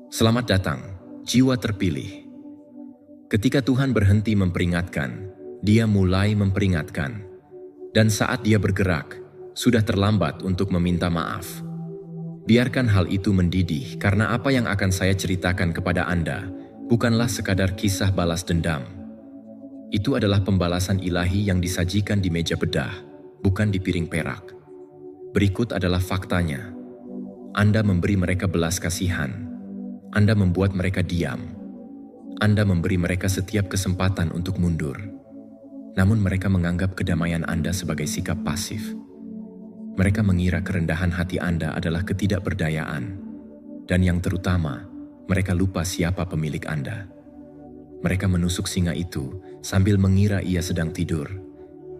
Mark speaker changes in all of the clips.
Speaker 1: Selamat datang, jiwa terpilih. Ketika Tuhan berhenti memperingatkan, Dia mulai memperingatkan. Dan saat Dia bergerak, sudah terlambat untuk meminta maaf. Biarkan hal itu mendidih, karena apa yang akan saya ceritakan kepada Anda bukanlah sekadar kisah balas dendam. Itu adalah pembalasan ilahi yang disajikan di meja bedah, bukan di piring perak. Berikut adalah faktanya. Anda memberi mereka belas kasihan. Anda membuat mereka diam. Anda memberi mereka setiap kesempatan untuk mundur. Namun mereka menganggap kedamaian Anda sebagai sikap pasif. Mereka mengira kerendahan hati Anda adalah ketidakberdayaan. Dan yang terutama, mereka lupa siapa pemilik Anda. Mereka menusuk singa itu sambil mengira ia sedang tidur.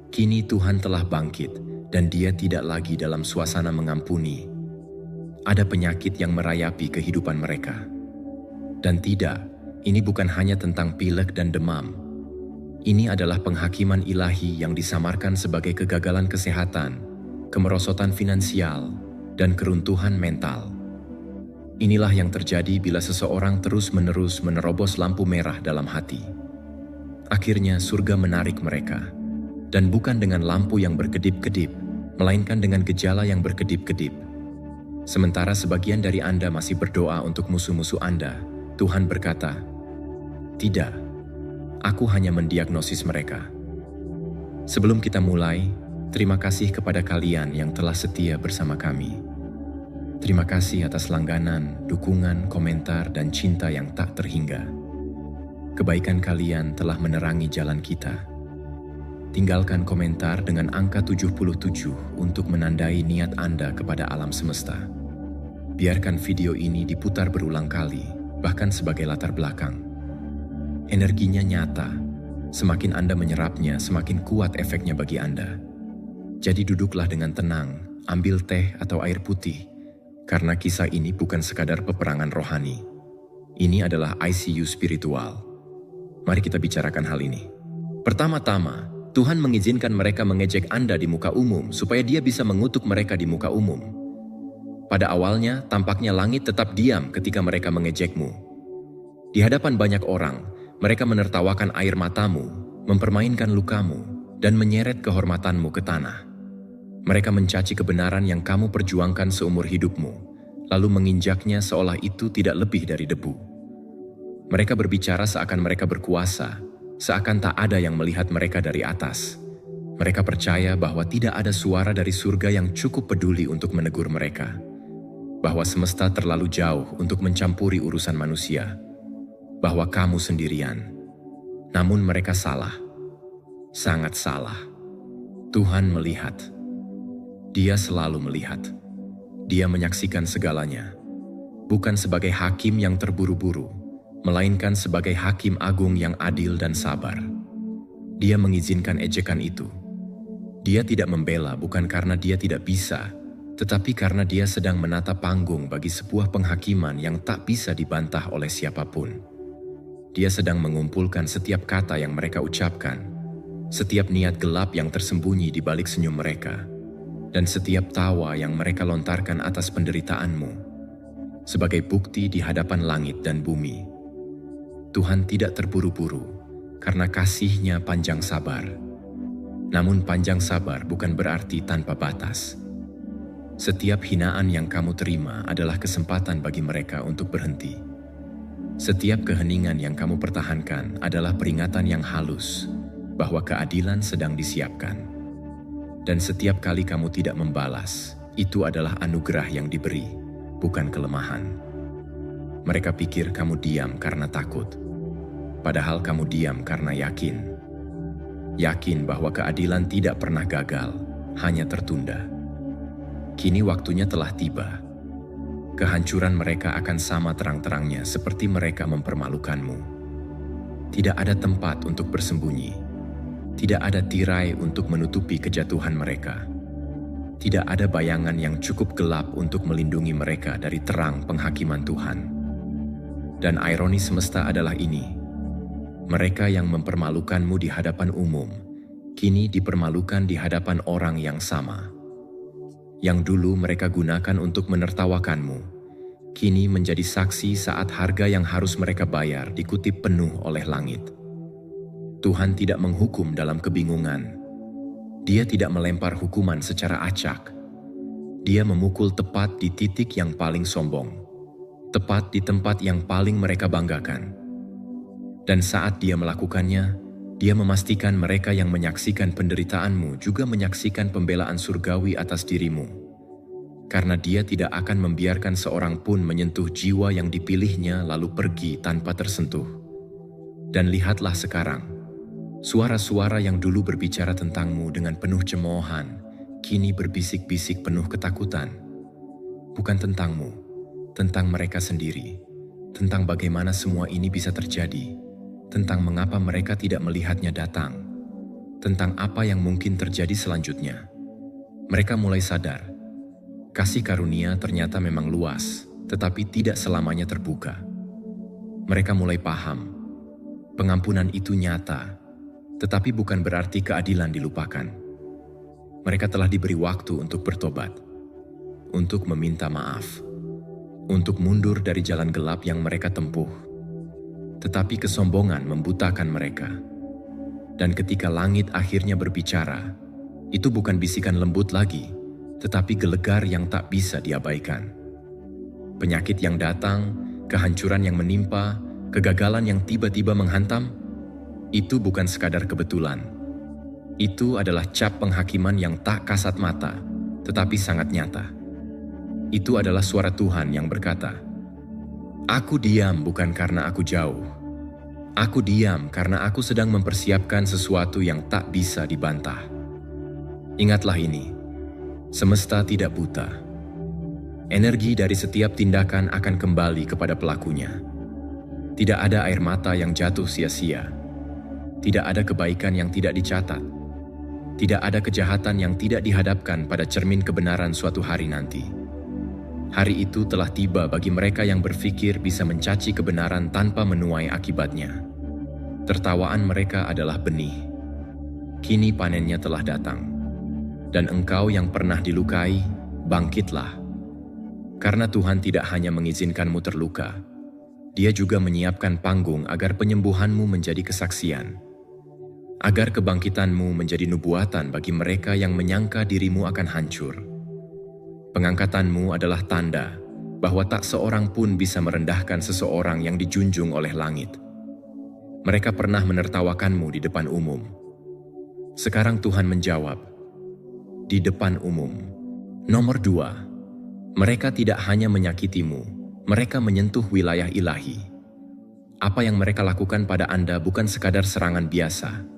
Speaker 1: Kini Tuhan telah bangkit dan Dia tidak lagi dalam suasana mengampuni. Ada penyakit yang merayapi kehidupan mereka. Dan tidak, ini bukan hanya tentang pilek dan demam. Ini adalah penghakiman ilahi yang disamarkan sebagai kegagalan kesehatan, kemerosotan finansial, dan keruntuhan mental. Inilah yang terjadi bila seseorang terus-menerus menerobos lampu merah dalam hati. Akhirnya surga menarik mereka, dan bukan dengan lampu yang berkedip-kedip, melainkan dengan gejala yang berkedip-kedip. Sementara sebagian dari Anda masih berdoa untuk musuh-musuh Anda, Tuhan berkata, "Tidak, aku hanya mendiagnosis mereka." Sebelum kita mulai, terima kasih kepada kalian yang telah setia bersama kami. Terima kasih atas langganan, dukungan, komentar, dan cinta yang tak terhingga. Kebaikan kalian telah menerangi jalan kita. Tinggalkan komentar dengan angka 77 untuk menandai niat Anda kepada alam semesta. Biarkan video ini diputar berulang kali, bahkan sebagai latar belakang. Energinya nyata. Semakin Anda menyerapnya, semakin kuat efeknya bagi Anda. Jadi duduklah dengan tenang, ambil teh atau air putih, karena kisah ini bukan sekadar peperangan rohani. Ini adalah ICU spiritual. Mari kita bicarakan hal ini. Pertama-tama, Tuhan mengizinkan mereka mengejek Anda di muka umum supaya Dia bisa mengutuk mereka di muka umum. Pada awalnya, tampaknya langit tetap diam ketika mereka mengejekmu. Di hadapan banyak orang, mereka menertawakan air matamu, mempermainkan lukamu, dan menyeret kehormatanmu ke tanah. Mereka mencaci kebenaran yang kamu perjuangkan seumur hidupmu, lalu menginjaknya seolah itu tidak lebih dari debu. Mereka berbicara seakan mereka berkuasa, seakan tak ada yang melihat mereka dari atas. Mereka percaya bahwa tidak ada suara dari surga yang cukup peduli untuk menegur mereka. Bahwa semesta terlalu jauh untuk mencampuri urusan manusia. Bahwa kamu sendirian. Namun mereka salah. Sangat salah. Tuhan melihat. Dia selalu melihat. Dia menyaksikan segalanya. Bukan sebagai hakim yang terburu-buru, melainkan sebagai hakim agung yang adil dan sabar. Dia mengizinkan ejekan itu. Dia tidak membela bukan karena dia tidak bisa, tetapi karena dia sedang menata panggung bagi sebuah penghakiman yang tak bisa dibantah oleh siapapun. Dia sedang mengumpulkan setiap kata yang mereka ucapkan, setiap niat gelap yang tersembunyi di balik senyum mereka, dan setiap tawa yang mereka lontarkan atas penderitaanmu, sebagai bukti di hadapan langit dan bumi. Tuhan tidak terburu-buru, karena kasih-Nya panjang sabar. Namun panjang sabar bukan berarti tanpa batas. Setiap hinaan yang kamu terima adalah kesempatan bagi mereka untuk berhenti. Setiap keheningan yang kamu pertahankan adalah peringatan yang halus bahwa keadilan sedang disiapkan. Dan setiap kali kamu tidak membalas, itu adalah anugerah yang diberi, bukan kelemahan. Mereka pikir kamu diam karena takut, padahal kamu diam karena yakin. Yakin bahwa keadilan tidak pernah gagal, hanya tertunda. Kini waktunya telah tiba. Kehancuran mereka akan sama terang-terangnya seperti mereka mempermalukanmu. Tidak ada tempat untuk bersembunyi. Tidak ada tirai untuk menutupi kejatuhan mereka. Tidak ada bayangan yang cukup gelap untuk melindungi mereka dari terang penghakiman Tuhan. Dan ironi semesta adalah ini. Mereka yang mempermalukanmu di hadapan umum, kini dipermalukan di hadapan orang yang sama. Yang dulu mereka gunakan untuk menertawakanmu, kini menjadi saksi saat harga yang harus mereka bayar dikutip penuh oleh langit. Tuhan tidak menghukum dalam kebingungan. Dia tidak melempar hukuman secara acak. Dia memukul tepat di titik yang paling sombong, tepat di tempat yang paling mereka banggakan. Dan saat dia melakukannya, dia memastikan mereka yang menyaksikan penderitaanmu juga menyaksikan pembelaan surgawi atas dirimu. Karena dia tidak akan membiarkan seorang pun menyentuh jiwa yang dipilihnya lalu pergi tanpa tersentuh. Dan lihatlah sekarang, suara-suara yang dulu berbicara tentangmu dengan penuh cemoohan, kini berbisik-bisik penuh ketakutan. Bukan tentangmu, tentang mereka sendiri, tentang bagaimana semua ini bisa terjadi, tentang mengapa mereka tidak melihatnya datang, tentang apa yang mungkin terjadi selanjutnya. Mereka mulai sadar, kasih karunia ternyata memang luas, tetapi tidak selamanya terbuka. Mereka mulai paham, pengampunan itu nyata, tetapi bukan berarti keadilan dilupakan. Mereka telah diberi waktu untuk bertobat, untuk meminta maaf, untuk mundur dari jalan gelap yang mereka tempuh. Tetapi kesombongan membutakan mereka. Dan ketika langit akhirnya berbicara, itu bukan bisikan lembut lagi, tetapi gelegar yang tak bisa diabaikan. Penyakit yang datang, kehancuran yang menimpa, kegagalan yang tiba-tiba menghantam, itu bukan sekadar kebetulan. Itu adalah cap penghakiman yang tak kasat mata, tetapi sangat nyata. Itu adalah suara Tuhan yang berkata, "Aku diam bukan karena aku jauh. Aku diam karena aku sedang mempersiapkan sesuatu yang tak bisa dibantah." Ingatlah ini. Semesta tidak buta. Energi dari setiap tindakan akan kembali kepada pelakunya. Tidak ada air mata yang jatuh sia-sia. Tidak ada kebaikan yang tidak dicatat. Tidak ada kejahatan yang tidak dihadapkan pada cermin kebenaran suatu hari nanti. Hari itu telah tiba bagi mereka yang berpikir bisa mencaci kebenaran tanpa menuai akibatnya. Tertawaan mereka adalah benih. Kini panennya telah datang. Dan engkau yang pernah dilukai, bangkitlah. Karena Tuhan tidak hanya mengizinkanmu terluka, Dia juga menyiapkan panggung agar penyembuhanmu menjadi kesaksian. Agar kebangkitanmu menjadi nubuatan bagi mereka yang menyangka dirimu akan hancur. Pengangkatanmu adalah tanda bahwa tak seorang pun bisa merendahkan seseorang yang dijunjung oleh langit. Mereka pernah menertawakanmu di depan umum. Sekarang Tuhan menjawab, di depan umum. Nomor 2, mereka tidak hanya menyakitimu, mereka menyentuh wilayah ilahi. Apa yang mereka lakukan pada Anda bukan sekadar serangan biasa.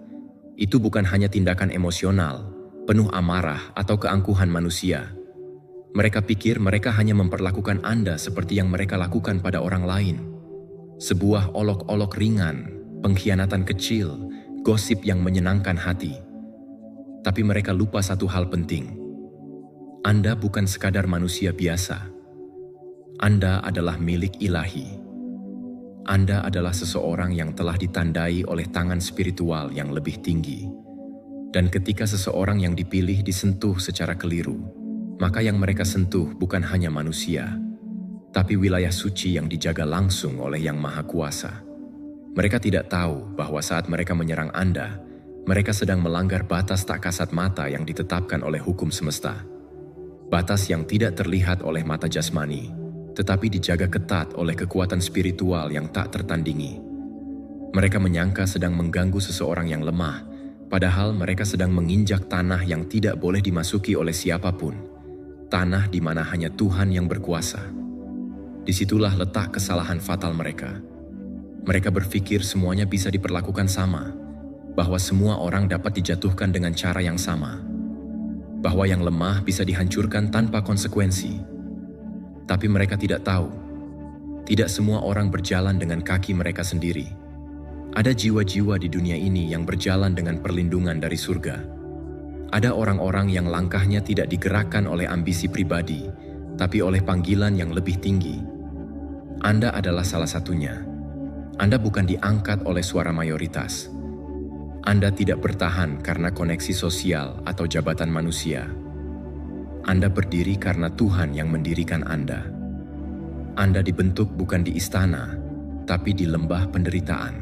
Speaker 1: Itu bukan hanya tindakan emosional, penuh amarah atau keangkuhan manusia. Mereka pikir mereka hanya memperlakukan Anda seperti yang mereka lakukan pada orang lain. Sebuah olok-olok ringan, pengkhianatan kecil, gosip yang menyenangkan hati. Tapi mereka lupa satu hal penting. Anda bukan sekadar manusia biasa. Anda adalah milik ilahi. Anda adalah seseorang yang telah ditandai oleh tangan spiritual yang lebih tinggi. Dan ketika seseorang yang dipilih disentuh secara keliru, maka yang mereka sentuh bukan hanya manusia, tapi wilayah suci yang dijaga langsung oleh Yang Maha Kuasa. Mereka tidak tahu bahwa saat mereka menyerang Anda, mereka sedang melanggar batas tak kasat mata yang ditetapkan oleh hukum semesta. Batas yang tidak terlihat oleh mata jasmani, tetapi dijaga ketat oleh kekuatan spiritual yang tak tertandingi. Mereka menyangka sedang mengganggu seseorang yang lemah, padahal mereka sedang menginjak tanah yang tidak boleh dimasuki oleh siapapun. Tanah di mana hanya Tuhan yang berkuasa. Disitulah letak kesalahan fatal mereka. Mereka berpikir semuanya bisa diperlakukan sama, bahwa semua orang dapat dijatuhkan dengan cara yang sama, bahwa yang lemah bisa dihancurkan tanpa konsekuensi. Tapi mereka tidak tahu, tidak semua orang berjalan dengan kaki mereka sendiri. Ada jiwa-jiwa di dunia ini yang berjalan dengan perlindungan dari surga. Ada orang-orang yang langkahnya tidak digerakkan oleh ambisi pribadi, tapi oleh panggilan yang lebih tinggi. Anda adalah salah satunya. Anda bukan diangkat oleh suara mayoritas. Anda tidak bertahan karena koneksi sosial atau jabatan manusia. Anda berdiri karena Tuhan yang mendirikan Anda. Anda dibentuk bukan di istana, tapi di lembah penderitaan.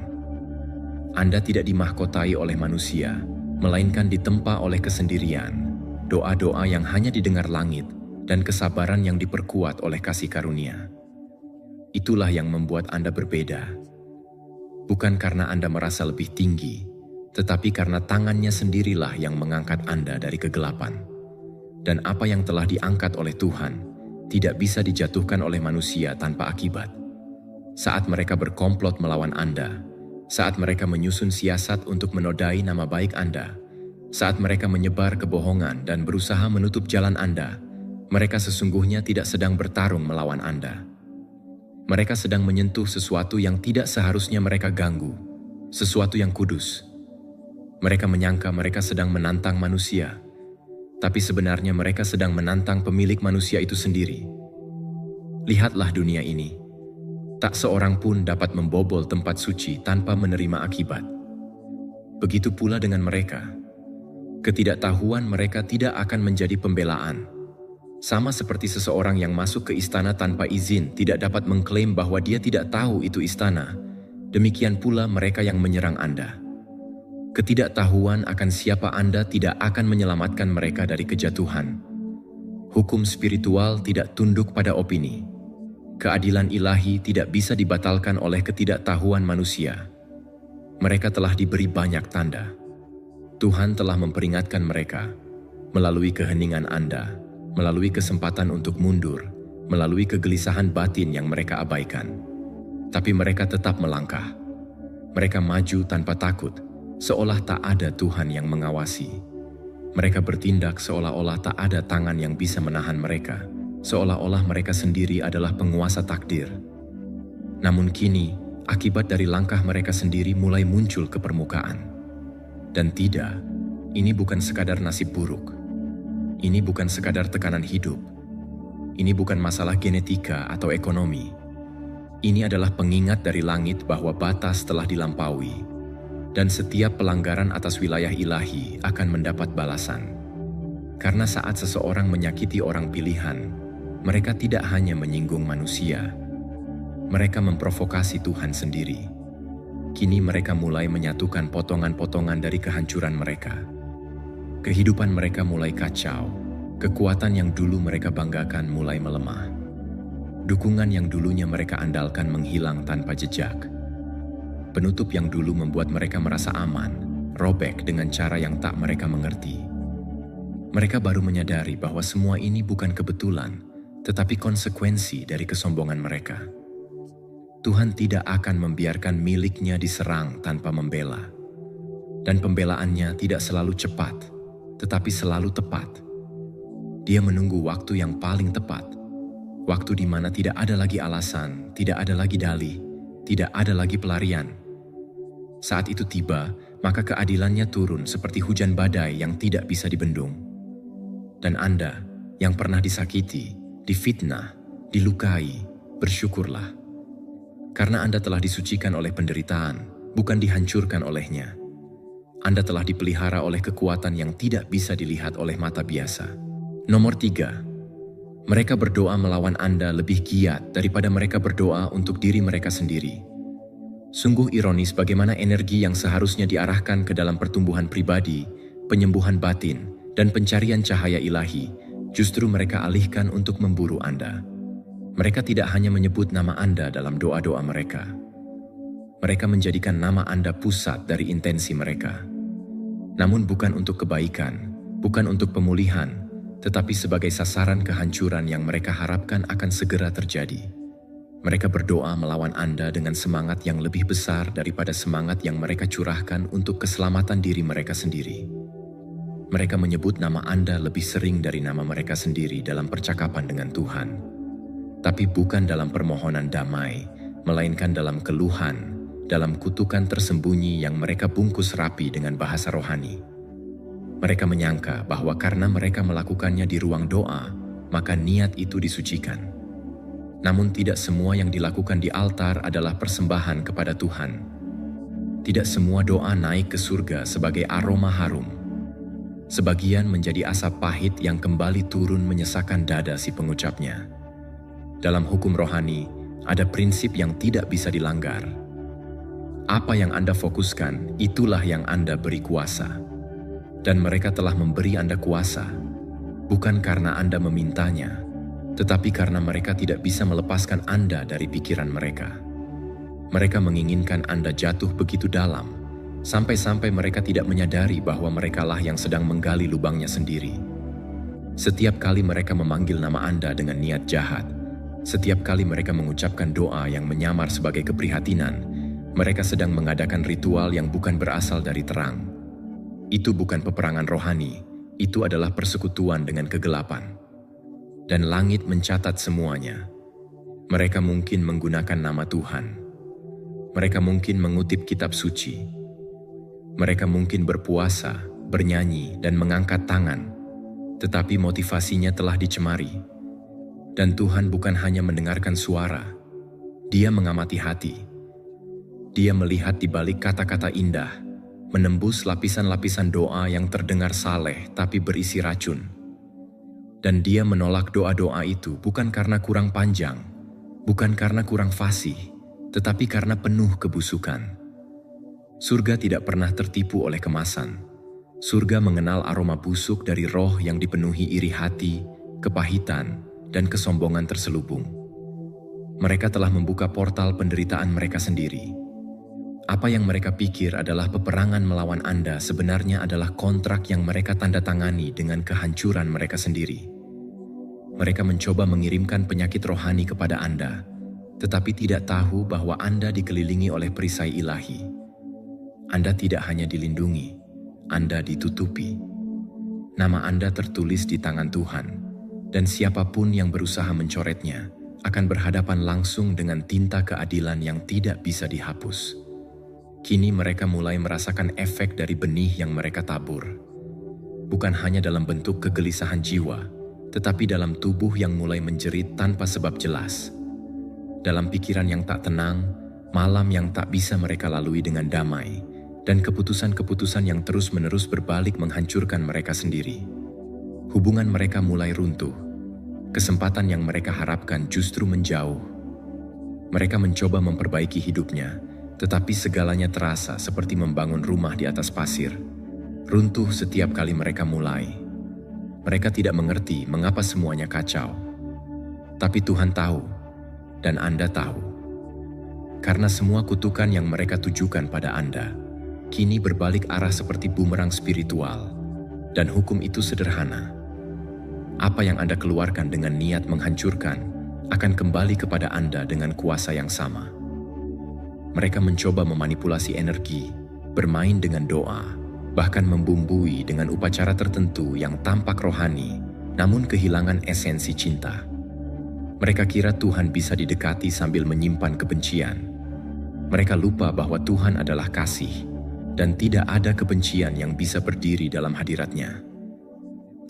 Speaker 1: Anda tidak dimahkotai oleh manusia, melainkan ditempa oleh kesendirian, doa-doa yang hanya didengar langit, dan kesabaran yang diperkuat oleh kasih karunia. Itulah yang membuat Anda berbeda. Bukan karena Anda merasa lebih tinggi, tetapi karena tangannya sendirilah yang mengangkat Anda dari kegelapan. Dan apa yang telah diangkat oleh Tuhan tidak bisa dijatuhkan oleh manusia tanpa akibat. Saat mereka berkomplot melawan Anda, saat mereka menyusun siasat untuk menodai nama baik Anda, saat mereka menyebar kebohongan dan berusaha menutup jalan Anda, mereka sesungguhnya tidak sedang bertarung melawan Anda. Mereka sedang menyentuh sesuatu yang tidak seharusnya mereka ganggu, sesuatu yang kudus. Mereka menyangka mereka sedang menantang manusia, tapi sebenarnya mereka sedang menantang pemilik manusia itu sendiri. Lihatlah dunia ini. Tak seorang pun dapat membobol tempat suci tanpa menerima akibat. Begitu pula dengan mereka. Ketidaktahuan mereka tidak akan menjadi pembelaan. Sama seperti seseorang yang masuk ke istana tanpa izin tidak dapat mengklaim bahwa dia tidak tahu itu istana. Demikian pula mereka yang menyerang Anda. Ketidaktahuan akan siapa Anda tidak akan menyelamatkan mereka dari kejatuhan. Hukum spiritual tidak tunduk pada opini. Keadilan ilahi tidak bisa dibatalkan oleh ketidaktahuan manusia. Mereka telah diberi banyak tanda. Tuhan telah memperingatkan mereka melalui keheningan Anda, melalui kesempatan untuk mundur, melalui kegelisahan batin yang mereka abaikan. Tapi mereka tetap melangkah. Mereka maju tanpa takut, seolah tak ada Tuhan yang mengawasi. Mereka bertindak seolah-olah tak ada tangan yang bisa menahan mereka, seolah-olah mereka sendiri adalah penguasa takdir. Namun kini, akibat dari langkah mereka sendiri mulai muncul ke permukaan. Dan tidak, ini bukan sekadar nasib buruk. Ini bukan sekadar tekanan hidup. Ini bukan masalah genetika atau ekonomi. Ini adalah pengingat dari langit bahwa batas telah dilampaui. Dan setiap pelanggaran atas wilayah ilahi akan mendapat balasan. Karena saat seseorang menyakiti orang pilihan, mereka tidak hanya menyinggung manusia. Mereka memprovokasi Tuhan sendiri. Kini mereka mulai menyatukan potongan-potongan dari kehancuran mereka. Kehidupan mereka mulai kacau. Kekuatan yang dulu mereka banggakan mulai melemah. Dukungan yang dulunya mereka andalkan menghilang tanpa jejak. Penutup yang dulu membuat mereka merasa aman, robek dengan cara yang tak mereka mengerti. Mereka baru menyadari bahwa semua ini bukan kebetulan, tetapi konsekuensi dari kesombongan mereka. Tuhan tidak akan membiarkan miliknya diserang tanpa membela. Dan pembelaannya tidak selalu cepat, tetapi selalu tepat. Dia menunggu waktu yang paling tepat. Waktu di mana tidak ada lagi alasan, tidak ada lagi dalih, tidak ada lagi pelarian. Saat itu tiba, maka keadilannya turun seperti hujan badai yang tidak bisa dibendung. Dan Anda yang pernah disakiti, difitnah, dilukai, bersyukurlah. Karena Anda telah disucikan oleh penderitaan, bukan dihancurkan olehnya. Anda telah dipelihara oleh kekuatan yang tidak bisa dilihat oleh mata biasa. Nomor 3. Mereka berdoa melawan Anda lebih giat daripada mereka berdoa untuk diri mereka sendiri. Sungguh ironis bagaimana energi yang seharusnya diarahkan ke dalam pertumbuhan pribadi, penyembuhan batin, dan pencarian cahaya ilahi, justru mereka alihkan untuk memburu Anda. Mereka tidak hanya menyebut nama Anda dalam doa-doa mereka. Mereka menjadikan nama Anda pusat dari intensi mereka. Namun bukan untuk kebaikan, bukan untuk pemulihan, tetapi sebagai sasaran kehancuran yang mereka harapkan akan segera terjadi. Mereka berdoa melawan Anda dengan semangat yang lebih besar daripada semangat yang mereka curahkan untuk keselamatan diri mereka sendiri. Mereka menyebut nama Anda lebih sering dari nama mereka sendiri dalam percakapan dengan Tuhan. Tapi bukan dalam permohonan damai, melainkan dalam keluhan, dalam kutukan tersembunyi yang mereka bungkus rapi dengan bahasa rohani. Mereka menyangka bahwa karena mereka melakukannya di ruang doa, maka niat itu disucikan. Namun tidak semua yang dilakukan di altar adalah persembahan kepada Tuhan. Tidak semua doa naik ke surga sebagai aroma harum. Sebagian menjadi asap pahit yang kembali turun menyesakkan dada si pengucapnya. Dalam hukum rohani, ada prinsip yang tidak bisa dilanggar. Apa yang Anda fokuskan, itulah yang Anda beri kuasa. Dan mereka telah memberi Anda kuasa, bukan karena Anda memintanya, tetapi karena mereka tidak bisa melepaskan Anda dari pikiran mereka. Mereka menginginkan Anda jatuh begitu dalam, sampai-sampai mereka tidak menyadari bahwa merekalah yang sedang menggali lubangnya sendiri. Setiap kali mereka memanggil nama Anda dengan niat jahat, setiap kali mereka mengucapkan doa yang menyamar sebagai keprihatinan, mereka sedang mengadakan ritual yang bukan berasal dari terang. Itu bukan peperangan rohani, itu adalah persekutuan dengan kegelapan. Dan langit mencatat semuanya. Mereka mungkin menggunakan nama Tuhan. Mereka mungkin mengutip kitab suci. Mereka mungkin berpuasa, bernyanyi, dan mengangkat tangan. Tetapi motivasinya telah dicemari. Dan Tuhan bukan hanya mendengarkan suara, Dia mengamati hati. Dia melihat di balik kata-kata indah, menembus lapisan-lapisan doa yang terdengar saleh tapi berisi racun. Dan Dia menolak doa-doa itu bukan karena kurang panjang, bukan karena kurang fasih, tetapi karena penuh kebusukan. Surga tidak pernah tertipu oleh kemasan. Surga mengenal aroma busuk dari roh yang dipenuhi iri hati, kepahitan, dan kesombongan terselubung. Mereka telah membuka portal penderitaan mereka sendiri. Apa yang mereka pikir adalah peperangan melawan Anda sebenarnya adalah kontrak yang mereka tanda tangani dengan kehancuran mereka sendiri. Mereka mencoba mengirimkan penyakit rohani kepada Anda, tetapi tidak tahu bahwa Anda dikelilingi oleh perisai ilahi. Anda tidak hanya dilindungi, Anda ditutupi. Nama Anda tertulis di tangan Tuhan, dan siapapun yang berusaha mencoretnya akan berhadapan langsung dengan tinta keadilan yang tidak bisa dihapus. Kini mereka mulai merasakan efek dari benih yang mereka tabur. Bukan hanya dalam bentuk kegelisahan jiwa, tetapi dalam tubuh yang mulai menjerit tanpa sebab jelas. Dalam pikiran yang tak tenang, malam yang tak bisa mereka lalui dengan damai, dan keputusan-keputusan yang terus-menerus berbalik menghancurkan mereka sendiri. Hubungan mereka mulai runtuh. Kesempatan yang mereka harapkan justru menjauh. Mereka mencoba memperbaiki hidupnya, tetapi segalanya terasa seperti membangun rumah di atas pasir. Runtuh setiap kali mereka mulai. Mereka tidak mengerti mengapa semuanya kacau. Tapi Tuhan tahu, dan Anda tahu. Karena semua kutukan yang mereka tujukan pada Anda, kini berbalik arah seperti bumerang spiritual. Dan hukum itu sederhana. Apa yang Anda keluarkan dengan niat menghancurkan akan kembali kepada Anda dengan kuasa yang sama. Mereka mencoba memanipulasi energi, bermain dengan doa, bahkan membumbui dengan upacara tertentu yang tampak rohani, namun kehilangan esensi cinta. Mereka kira Tuhan bisa didekati sambil menyimpan kebencian. Mereka lupa bahwa Tuhan adalah kasih, dan tidak ada kebencian yang bisa berdiri dalam hadirat-Nya.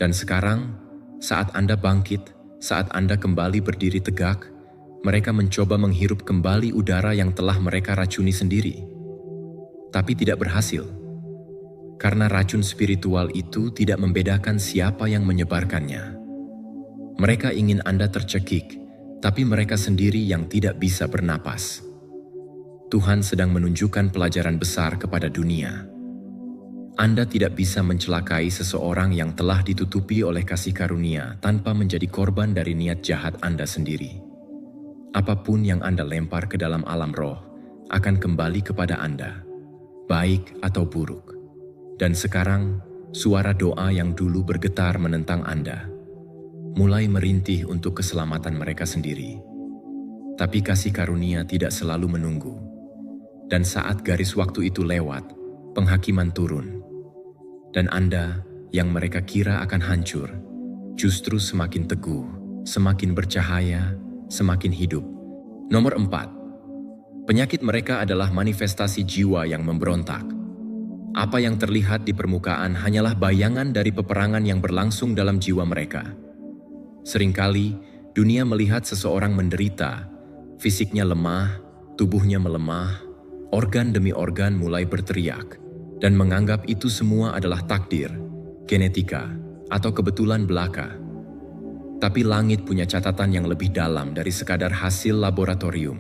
Speaker 1: Dan sekarang, saat Anda bangkit, saat Anda kembali berdiri tegak, mereka mencoba menghirup kembali udara yang telah mereka racuni sendiri. Tapi tidak berhasil. Karena racun spiritual itu tidak membedakan siapa yang menyebarkannya. Mereka ingin Anda tercekik, tapi mereka sendiri yang tidak bisa bernapas. Tuhan sedang menunjukkan pelajaran besar kepada dunia. Anda tidak bisa mencelakai seseorang yang telah ditutupi oleh kasih karunia tanpa menjadi korban dari niat jahat Anda sendiri. Apapun yang Anda lempar ke dalam alam roh akan kembali kepada Anda, baik atau buruk. Dan sekarang, suara doa yang dulu bergetar menentang Anda mulai merintih untuk keselamatan mereka sendiri. Tapi kasih karunia tidak selalu menunggu. Dan saat garis waktu itu lewat, penghakiman turun. Dan Anda yang mereka kira akan hancur, justru semakin teguh, semakin bercahaya, semakin hidup. Nomor 4. Penyakit mereka adalah manifestasi jiwa yang memberontak. Apa yang terlihat di permukaan hanyalah bayangan dari peperangan yang berlangsung dalam jiwa mereka. Seringkali, dunia melihat seseorang menderita, fisiknya lemah, tubuhnya melemah, organ demi organ mulai berteriak, dan menganggap itu semua adalah takdir, genetika, atau kebetulan belaka. Tapi langit punya catatan yang lebih dalam dari sekadar hasil laboratorium.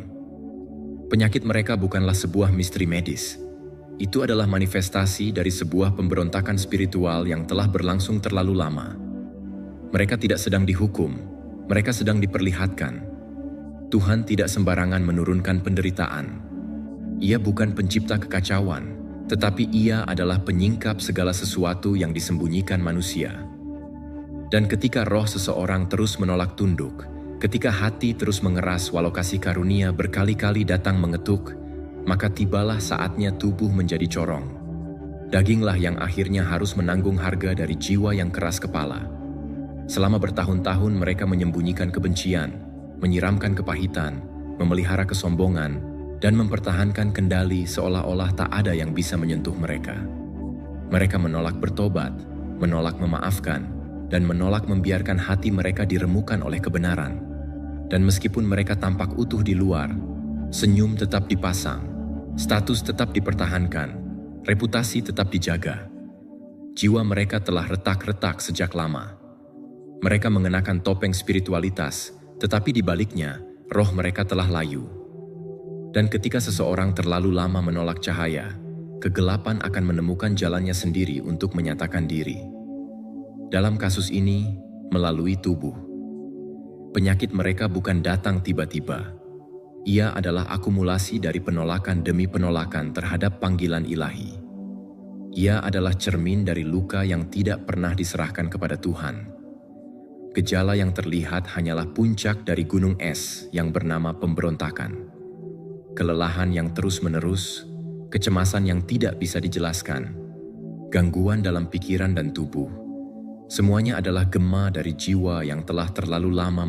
Speaker 1: Penyakit mereka bukanlah sebuah misteri medis. Itu adalah manifestasi dari sebuah pemberontakan spiritual yang telah berlangsung terlalu lama. Mereka tidak sedang dihukum, mereka sedang diperlihatkan. Tuhan tidak sembarangan menurunkan penderitaan. Ia bukan pencipta kekacauan, tetapi Ia adalah penyingkap segala sesuatu yang disembunyikan manusia. Dan ketika roh seseorang terus menolak tunduk, ketika hati terus mengeras walau kasih karunia berkali-kali datang mengetuk, maka tibalah saatnya tubuh menjadi corong. Daginglah yang akhirnya harus menanggung harga dari jiwa yang keras kepala. Selama bertahun-tahun mereka menyembunyikan kebencian, menyiramkan kepahitan, memelihara kesombongan, dan mempertahankan kendali seolah-olah tak ada yang bisa menyentuh mereka. Mereka menolak bertobat, menolak memaafkan, dan menolak membiarkan hati mereka diremukan oleh kebenaran. Dan meskipun mereka tampak utuh di luar, senyum tetap dipasang, status tetap dipertahankan, reputasi tetap dijaga. Jiwa mereka telah retak-retak sejak lama. Mereka mengenakan topeng spiritualitas, tetapi di baliknya, roh mereka telah layu. Dan ketika seseorang terlalu lama menolak cahaya, kegelapan akan menemukan jalannya sendiri untuk menyatakan diri. Dalam kasus ini, melalui tubuh. Penyakit mereka bukan datang tiba-tiba. Ia adalah akumulasi dari penolakan demi penolakan terhadap panggilan ilahi. Ia adalah cermin dari luka yang tidak pernah diserahkan kepada Tuhan. Gejala yang terlihat hanyalah puncak dari gunung es yang bernama pemberontakan. Kelelahan yang terus-menerus, kecemasan yang tidak bisa dijelaskan, gangguan dalam pikiran dan tubuh. Semuanya adalah gema dari jiwa yang telah terlalu lama